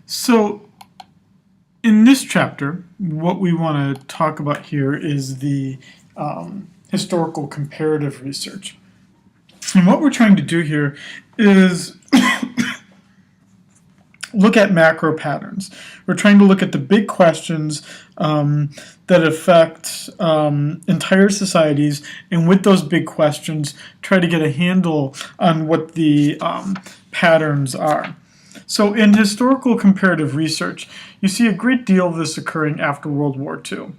So in this chapter, what we want to talk about here is the historical comparative research. And what we're trying to do here is look at macro patterns. We're trying to look at the big questions that affect entire societies, and with those big questions, try to get a handle on what the patterns are. So in historical comparative research, you see a great deal of this occurring after World War II.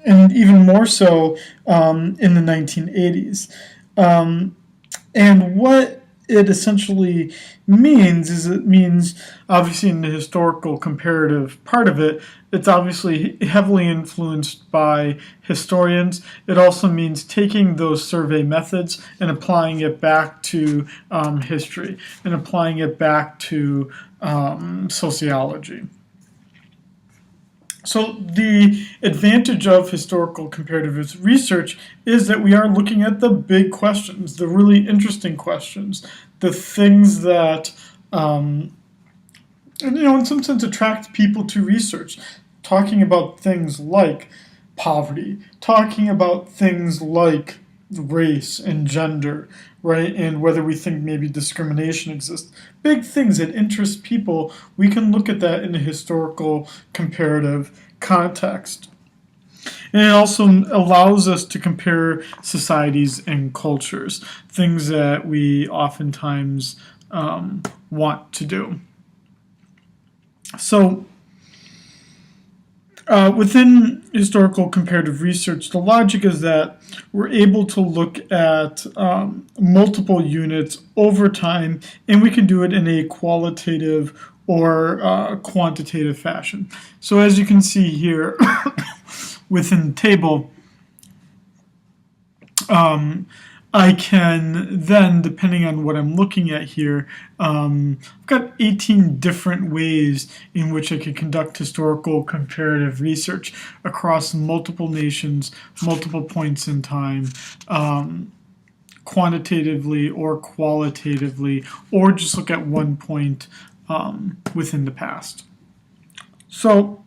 And even more so in the 1980s. And what it essentially means is it means, obviously in the historical comparative part of it, it's obviously heavily influenced by historians. It also means taking those survey methods and applying it back to history and applying it back to sociology. So the advantage of historical comparative research is that we are looking at the big questions, the really interesting questions, the things that, in some sense attract people to research, talking about things like poverty, talking about things like race and gender, right, and whether we think maybe discrimination exists. Big things that interest people, we can look at that in a historical comparative context. And it also allows us to compare societies and cultures, things that we oftentimes want to do. So within historical comparative research, the logic is that we're able to look at multiple units over time, and we can do it in a qualitative or quantitative fashion. So as you can see here within the table, I can then, depending on what I'm looking at here, I've got 18 different ways in which I could conduct historical comparative research across multiple nations, multiple points in time, quantitatively or qualitatively, or just look at one point within the past. So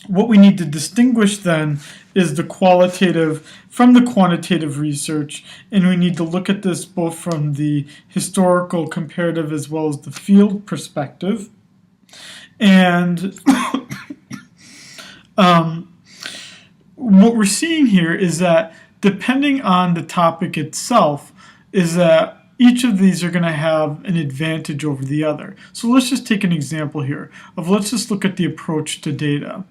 what we need to distinguish then is the qualitative from the quantitative research, and we need to look at this both from the historical comparative as well as the field perspective. And what we're seeing here is that depending on the topic itself, is that each of these are going to have an advantage over the other. So let's just take an example here of, let's just look at the approach to data.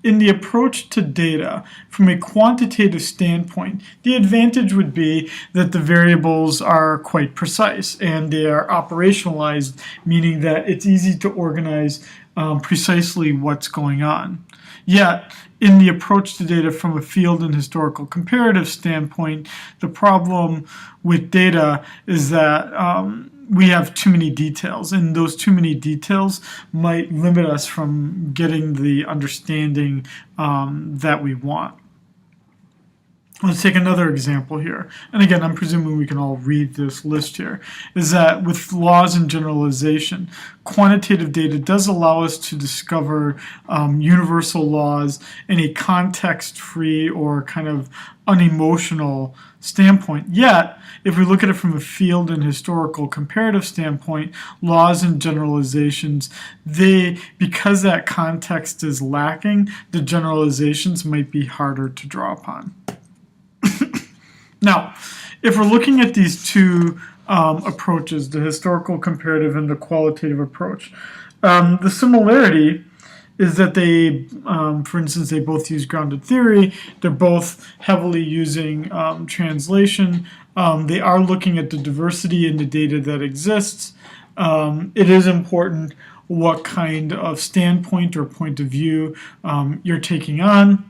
In the approach to data, from a quantitative standpoint, the advantage would be that the variables are quite precise and they are operationalized, meaning that it's easy to organize precisely what's going on. Yet, in the approach to data from a field and historical comparative standpoint, the problem with data is that we have too many details, and those too many details might limit us from getting the understanding that we want. Let's take another example here. And again, I'm presuming we can all read this list here, is that with laws and generalization, quantitative data does allow us to discover universal laws in a context-free or kind of unemotional standpoint. Yet, if we look at it from a field and historical comparative standpoint, laws and generalizations, because that context is lacking, the generalizations might be harder to draw upon. Now, if we're looking at these two approaches, the historical comparative and the qualitative approach, the similarity is that they, for instance, they both use grounded theory. They're both heavily using translation. They are looking at the diversity in the data that exists. It is important what kind of standpoint or point of view you're taking on.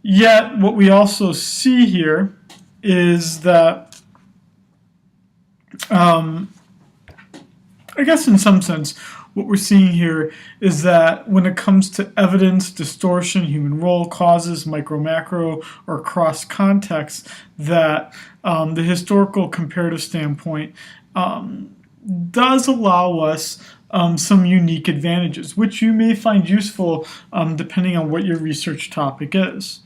Yet, what we also see here is that, I guess in some sense, what we're seeing here is that when it comes to evidence, distortion, human role, causes, micro-macro, or cross-context, that the historical comparative standpoint does allow us some unique advantages, which you may find useful depending on what your research topic is.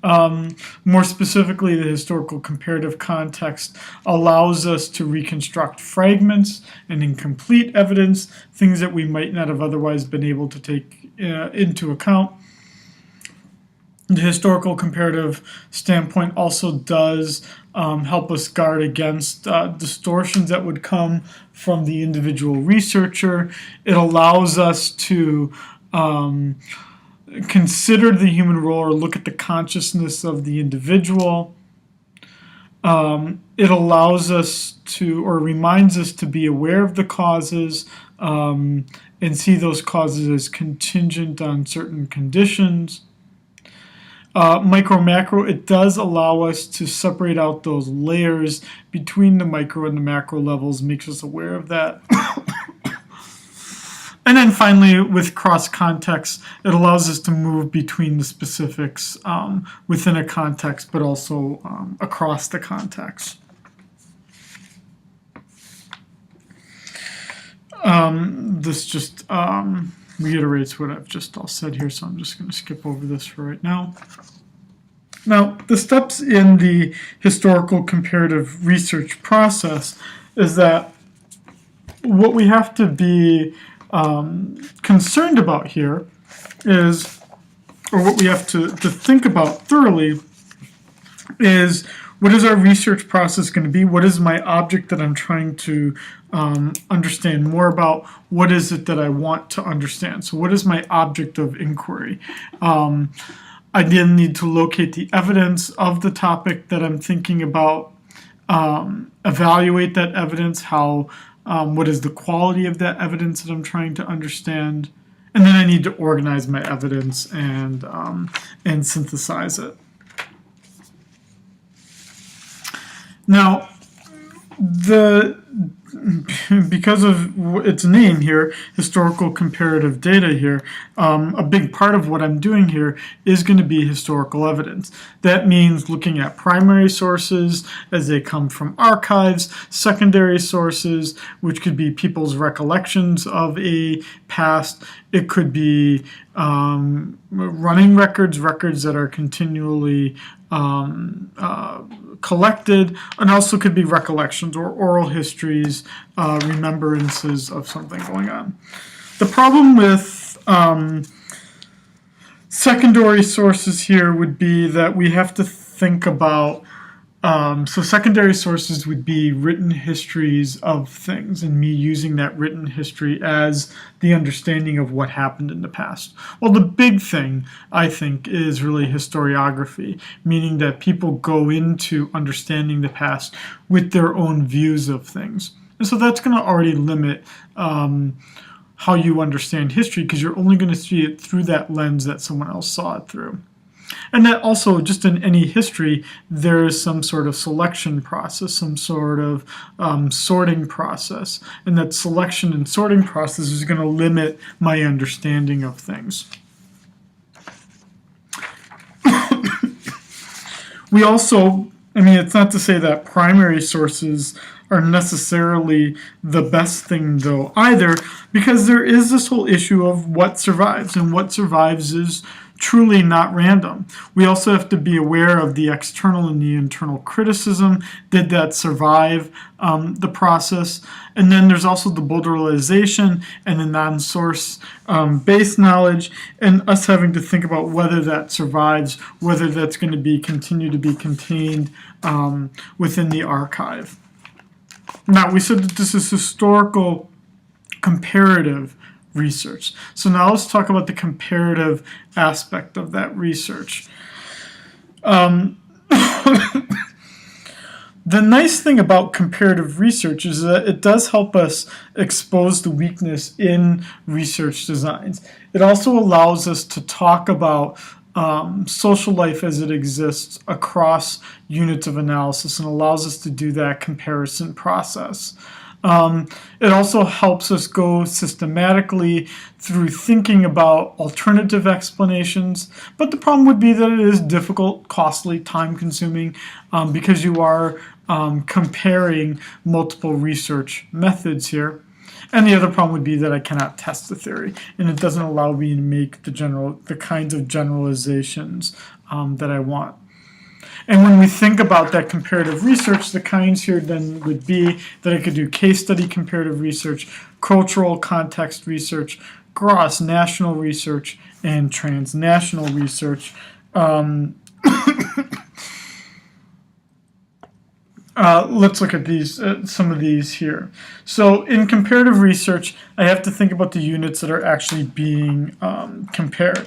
More specifically, the historical comparative context allows us to reconstruct fragments and incomplete evidence, things that we might not have otherwise been able to take into account. The historical comparative standpoint also does help us guard against distortions that would come from the individual researcher. It allows us to consider the human role or look at the consciousness of the individual. It allows us to, or reminds us to be aware of the causes and see those causes as contingent on certain conditions. Micro-macro, it does allow us to separate out those layers between the micro and the macro levels, makes us aware of that. And then finally, with cross-context, it allows us to move between the specifics within a context, but also across the context. This just reiterates what I've just all said here, so I'm just going to skip over this for right now. Now, the steps in the historical comparative research process is that what we have to be concerned about here is, or what we have to think about thoroughly is, what is our research process going to be? What is my object that I'm trying to understand more about? What is it that I want to understand? So what is my object of inquiry? I then need to locate the evidence of the topic that I'm thinking about, evaluate that evidence, what is the quality of that evidence that I'm trying to understand, and then I need to organize my evidence and synthesize it. Now, because of its name here, historical comparative data here, a big part of what I'm doing here is going to be historical evidence. That means looking at primary sources as they come from archives, secondary sources, which could be people's recollections of a past. It could be running records that are continually collected, and also could be recollections or oral histories, remembrances of something going on. The problem with secondary sources here would be that we have to think about, so secondary sources would be written histories of things, and me using that written history as the understanding of what happened in the past. Well, the big thing, I think, is really historiography, meaning that people go into understanding the past with their own views of things. And so that's going to already limit how you understand history, because you're only going to see it through that lens that someone else saw it through. And that also, just in any history, there is some sort of selection process, some sort of sorting process. And that selection and sorting process is going to limit my understanding of things. We also, it's not to say that primary sources are necessarily the best thing, though, either, because there is this whole issue of what survives, and what survives is truly not random. We also have to be aware of the external and the internal criticism. Did that survive the process? And then there's also the bowdlerization and the non-source based knowledge, and us having to think about whether that survives, whether that's going to continue to be contained within the archive. Now, we said that this is historical comparative research. So now let's talk about the comparative aspect of that research. The nice thing about comparative research is that it does help us expose the weakness in research designs. It also allows us to talk about social life as it exists across units of analysis, and allows us to do that comparison process. It also helps us go systematically through thinking about alternative explanations, but the problem would be that it is difficult, costly, time-consuming, because you are comparing multiple research methods here. And the other problem would be that I cannot test the theory, and it doesn't allow me to make the kinds of generalizations that I want. And when we think about that comparative research, the kinds here then would be that I could do case study comparative research, cultural context research, cross-national research, and transnational research. Let's look at these, some of these here. So in comparative research, I have to think about the units that are actually being compared.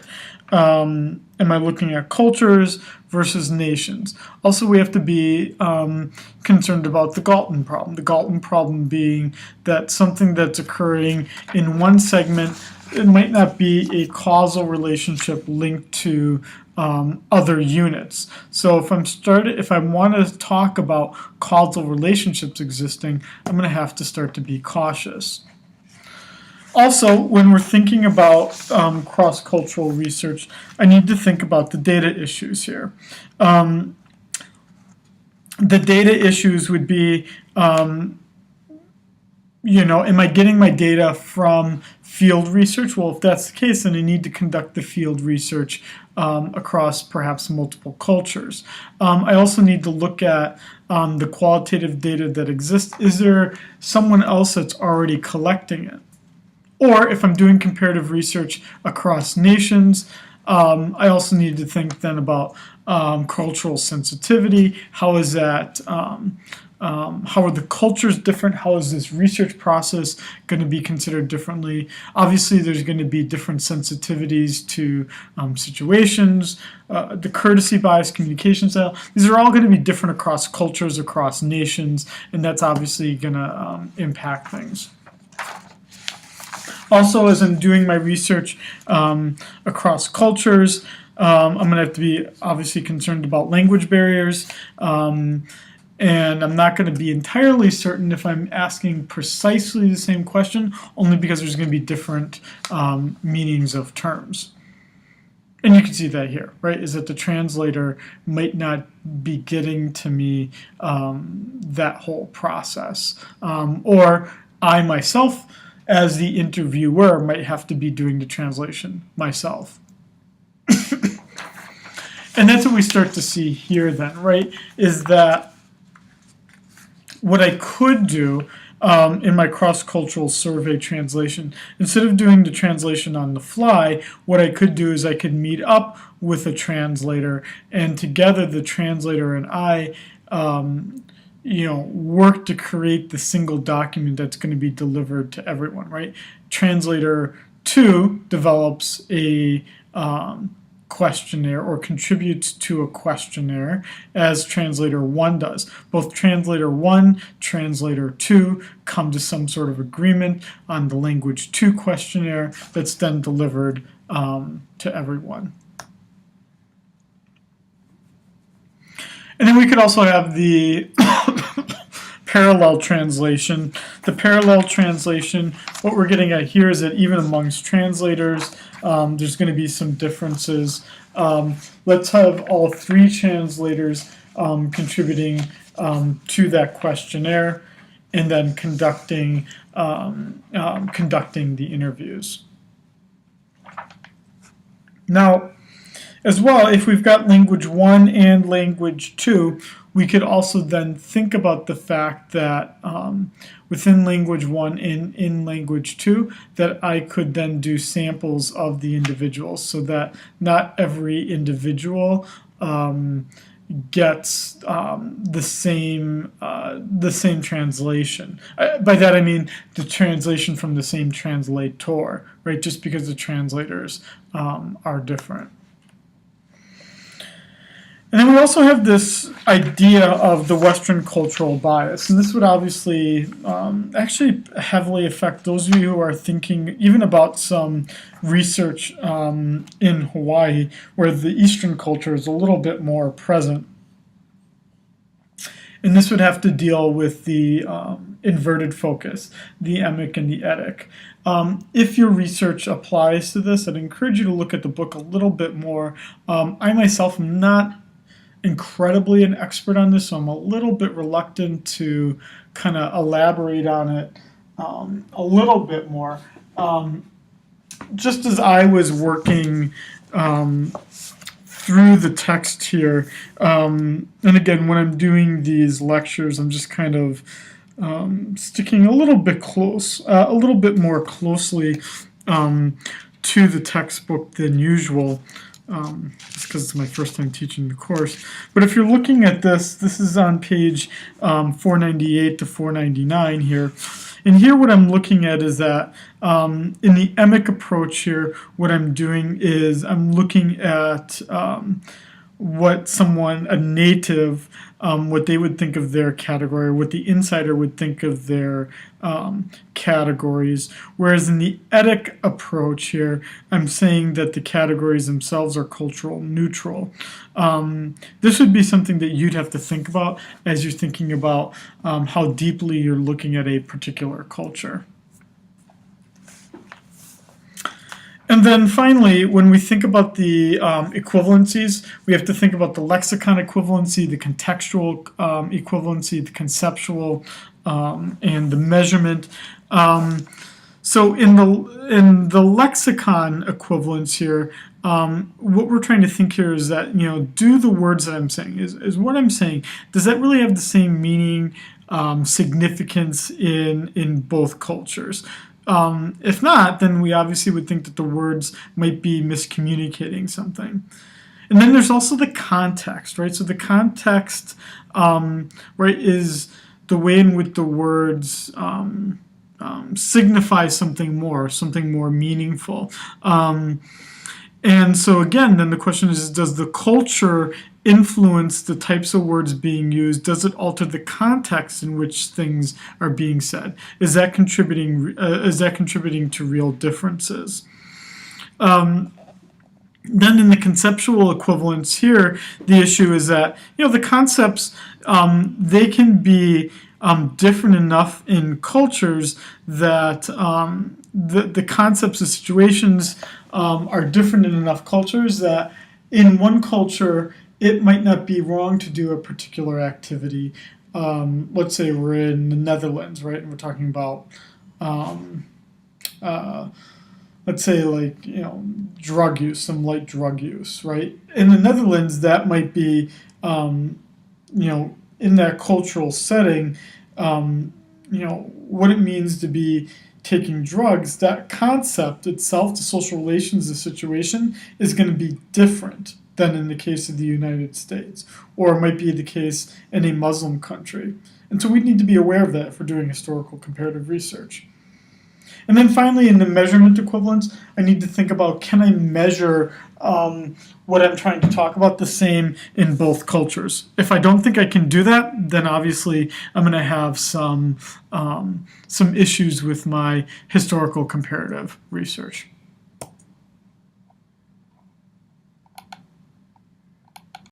Am I looking at cultures versus nations? Also, we have to be concerned about the Galton problem. The Galton problem being that something that's occurring in one segment, it might not be a causal relationship linked to other units. So if I want to talk about causal relationships existing, I'm going to have to start to be cautious. Also, when we're thinking about cross-cultural research, I need to think about the data issues here. The data issues would be, am I getting my data from field research? Well, if that's the case, then I need to conduct the field research across perhaps multiple cultures. I also need to look at the qualitative data that exists. Is there someone else that's already collecting it? Or if I'm doing comparative research across nations, I also need to think then about cultural sensitivity. How is that? How are the cultures different? How is this research process going to be considered differently? Obviously, there's going to be different sensitivities to situations, the courtesy bias, communication style. These are all going to be different across cultures, across nations, and that's obviously going to impact things. Also, as I'm doing my research across cultures, I'm going to have to be obviously concerned about language barriers, and I'm not going to be entirely certain if I'm asking precisely the same question, only because there's going to be different meanings of terms. And you can see that here, right, is that the translator might not be getting to me that whole process. Or I myself, as the interviewer, might have to be doing the translation myself. And that's what we start to see here then, right, is that what I could do in my cross-cultural survey translation, instead of doing the translation on the fly, what I could do is I could meet up with a translator, and together the translator and I work to create the single document that's going to be delivered to everyone, right? Translator 2 develops a questionnaire or contributes to a questionnaire as Translator 1 does. Both Translator 1, Translator 2 come to some sort of agreement on the Language 2 questionnaire that's then delivered to everyone. And then we could also have the parallel translation. The parallel translation, what we're getting at here is that even amongst translators, there's going to be some differences. Let's have all 3 translators contributing to that questionnaire and then conducting the interviews. Now, as well, if we've got language 1 and language 2, we could also then think about the fact that within language 1 and in language 2, that I could then do samples of the individuals, so that not every individual gets the same translation. By that I mean the translation from the same translator, right? Just because the translators are different. And then we also have this idea of the Western cultural bias, and this would obviously actually heavily affect those of you who are thinking even about some research in Hawaii, where the Eastern culture is a little bit more present. And this would have to deal with the inverted focus, the emic and the etic. If your research applies to this, I'd encourage you to look at the book a little bit more. I myself am not incredibly an expert on this, so I'm a little bit reluctant to kind of elaborate on it a little bit more. Just as I was working through the text here, and again, when I'm doing these lectures, I'm just kind of sticking a little bit more closely to the textbook than usual. Just because it's my first time teaching the course. But if you're looking at this is on page 498 to 499 here. And here what I'm looking at is that in the emic approach here, what I'm doing is I'm looking at what a native, what they would think of their category, what the insider would think of their categories. Whereas in the etic approach here, I'm saying that the categories themselves are cultural neutral. This would be something that you'd have to think about as you're thinking about how deeply you're looking at a particular culture. And then finally, when we think about the equivalencies, we have to think about the lexicon equivalency, the contextual equivalency, the conceptual, and the measurement. So in the lexicon equivalence here, what we're trying to think here is that, do the words that I'm saying, is what I'm saying, does that really have the same meaning, significance in both cultures? If not, then we obviously would think that the words might be miscommunicating something. And then there's also the context, right? So the context, right, is the way in which the words signify something more meaningful. And so again, then the question is, does the culture influence the types of words being used? Does it alter the context in which things are being said? Is that contributing to real differences? Then in the conceptual equivalence here, the issue is that the concepts, they can be different enough in cultures that the concepts of situations are different in enough cultures that in one culture it might not be wrong to do a particular activity. Let's say we're in the Netherlands, right, and we're talking about let's say drug use, some light drug use, right? In the Netherlands, that might be in that cultural setting, what it means to be taking drugs, that concept itself, the social relations, the situation, is going to be different than in the case of the United States, or it might be the case in a Muslim country. And so we need to be aware of that if we're doing historical comparative research. And then finally, in the measurement equivalence, I need to think about, can I measure what I'm trying to talk about the same in both cultures? If I don't think I can do that, then obviously I'm going to have some issues with my historical comparative research.